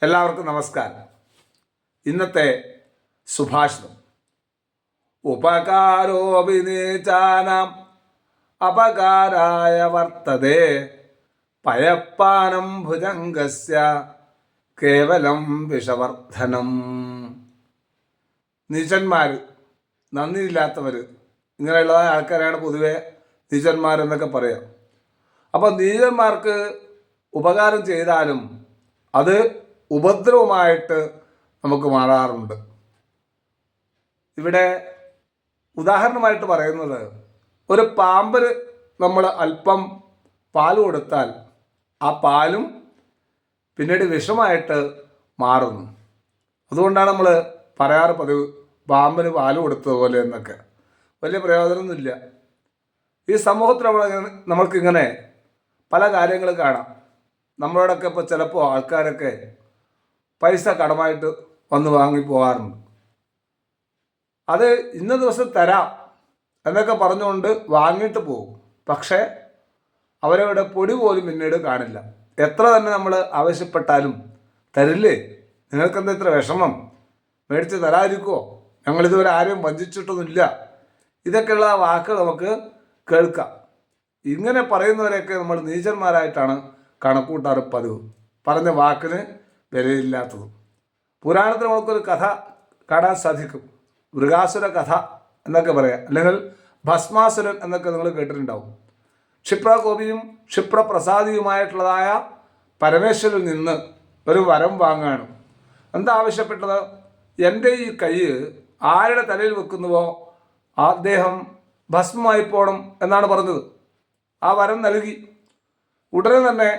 എല്ലാവർക്കും നമസ്കാരം. ഇന്നത്തെ സുഭാഷിതം: ഉപകാരോപിനീചാനാം അപകാരായ വർത്തതേ പയപ്പാനം ഭുജംഗസ്യ കേവലം വിഷവർദ്ധനം. നീചന്മാർ, നന്ദിയില്ലാത്തവർ, ഇങ്ങനെയുള്ള ആൾക്കാരാണ് പൊതുവെ നീചന്മാരെന്നൊക്കെ പറയാം. അപ്പോൾ നീചന്മാർക്ക് ഉപകാരം ചെയ്താലും അത് ഉപദ്രവമായിട്ട് നമുക്ക് മാറാറുണ്ട്. ഇവിടെ ഉദാഹരണമായിട്ട് പറയുന്നത്, ഒരു പാമ്പിന് നമ്മൾ അല്പം പാൽ കൊടുത്താൽ ആ പാലും പിന്നീട് വിഷമായിട്ട് മാറുന്നു. അതുകൊണ്ടാണ് നമ്മൾ പറയാറ് പതിവ്, പാമ്പിന് പാൽ കൊടുത്തതുപോലെ എന്നൊക്കെ. വലിയ പ്രയോജനമൊന്നുമില്ല. ഈ സമൂഹത്തിൽ നമ്മൾക്കിങ്ങനെ പല കാര്യങ്ങൾ കാണാം. നമ്മളോടൊക്കെ ഇപ്പോൾ ചിലപ്പോൾ ആൾക്കാരൊക്കെ പൈസ കടമായിട്ട് വന്ന് വാങ്ങി പോകാറുണ്ട്. അത് ഇന്ന ദിവസം തരാം എന്നൊക്കെ പറഞ്ഞുകൊണ്ട് വാങ്ങിയിട്ട് പോകും. പക്ഷേ അവരവിടെ പൊടി പോലും പിന്നീട് കാണില്ല. എത്ര തന്നെ നമ്മൾ ആവശ്യപ്പെട്ടാലും തരില്ലേ, നിങ്ങൾക്കെന്താ ഇത്ര വിഷമം, മേടിച്ച് തരാതിരിക്കുമോ, ഞങ്ങളിതുവരെ ആരെയും വഞ്ചിച്ചിട്ടൊന്നുമില്ല, ഇതൊക്കെയുള്ള വാക്കുകൾ നമുക്ക് കേൾക്കാം. ഇങ്ങനെ പറയുന്നവരെയൊക്കെ നമ്മൾ നീചന്മാരായിട്ടാണ് കണക്കൂട്ടാറ് പതിവ്. പറഞ്ഞ വാക്കിന് വിലയില്ലാത്തതും. പുരാണത്തിൽ നമുക്കൊരു കഥ കാണാൻ സാധിക്കും. മൃഗാസുര കഥ എന്നൊക്കെ പറയാം, അല്ലെങ്കിൽ ഭസ്മാസുരൻ എന്നൊക്കെ നിങ്ങൾ കേട്ടിട്ടുണ്ടാവും. ക്ഷിപ്രകോപിയും ക്ഷിപ്രപ്രസാദിയുമായിട്ടുള്ളതായ പരമേശ്വരിൽ നിന്ന് ഒരു വരം വാങ്ങാണ്. എന്താ ആവശ്യപ്പെട്ടത്? എൻ്റെ ഈ കൈ ആരുടെ തലയിൽ വെക്കുന്നുവോ അദ്ദേഹം ഭസ്മമായി പോകണം എന്നാണ് പറഞ്ഞത്. ആ വരം നൽകി. ഉടനെ തന്നെ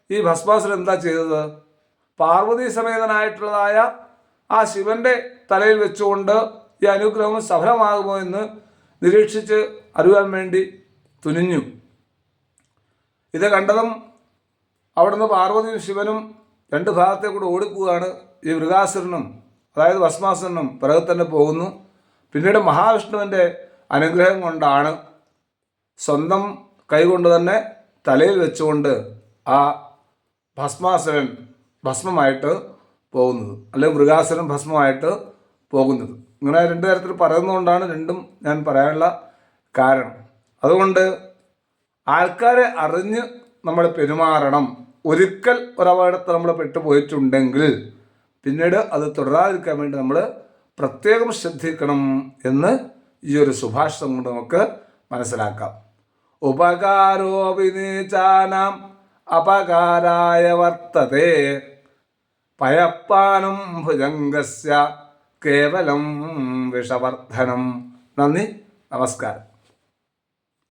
ഈ ഭസ്മാസുരൻ എന്താ ചെയ്തത്? പാർവതി സമേതനായിട്ടുള്ളതായ ആ ശിവന്റെ തലയിൽ വെച്ചുകൊണ്ട് ഈ അനുഗ്രഹം സഫലമാകുമോ എന്ന് നിരീക്ഷിച്ച് അറിയാൻ വേണ്ടി തുനിഞ്ഞു. ഇത് കണ്ടതും അവിടുന്ന് പാർവതിയും ശിവനും രണ്ട് ഭാഗത്തെ കൂടെ ഓടിപ്പോവുകയാണ്. ഈ മൃഗാസുരനും, അതായത് ഭസ്മാസുരനും പിറകെ തന്നെ പോകുന്നു. പിന്നീട് മഹാവിഷ്ണുവിൻ്റെ അനുഗ്രഹം കൊണ്ടാണ് സ്വന്തം കൈകൊണ്ട് തന്നെ തലയിൽ വെച്ചുകൊണ്ട് ആ ഭസ്മാസുരൻ ഭസ്മമായിട്ട് പോകുന്നത്, അല്ലെങ്കിൽ മൃഗാസുരൻ ഭസ്മമായിട്ട് പോകുന്നത്. ഇങ്ങനെ രണ്ട് തരത്തിൽ പറയുന്നതുകൊണ്ടാണ് രണ്ടും ഞാൻ പറയാനുള്ള കാരണം. അതുകൊണ്ട് ആൾക്കാരെ അറിഞ്ഞ് നമ്മൾ പെരുമാറണം. ഒരിക്കൽ ഒരപകടത്തിൽ നമ്മൾ പെട്ടുപോയിട്ടുണ്ടെങ്കിൽ പിന്നീട് അത് തുടരാതിരിക്കാൻ വേണ്ടി നമ്മൾ പ്രത്യേകം ശ്രദ്ധിക്കണം എന്ന് ഈ ഒരു സുഭാഷിതം കൊണ്ട് നമുക്ക് മനസ്സിലാക്കാം. ഉപകാരോപിനീചാനാം അപകാരായ വർത്തതേ പയപ്പാനം ഭുജംഗസ്യ കേവലം വിഷവർദ്ധനം. നന്ദി, നമസ്കാരം.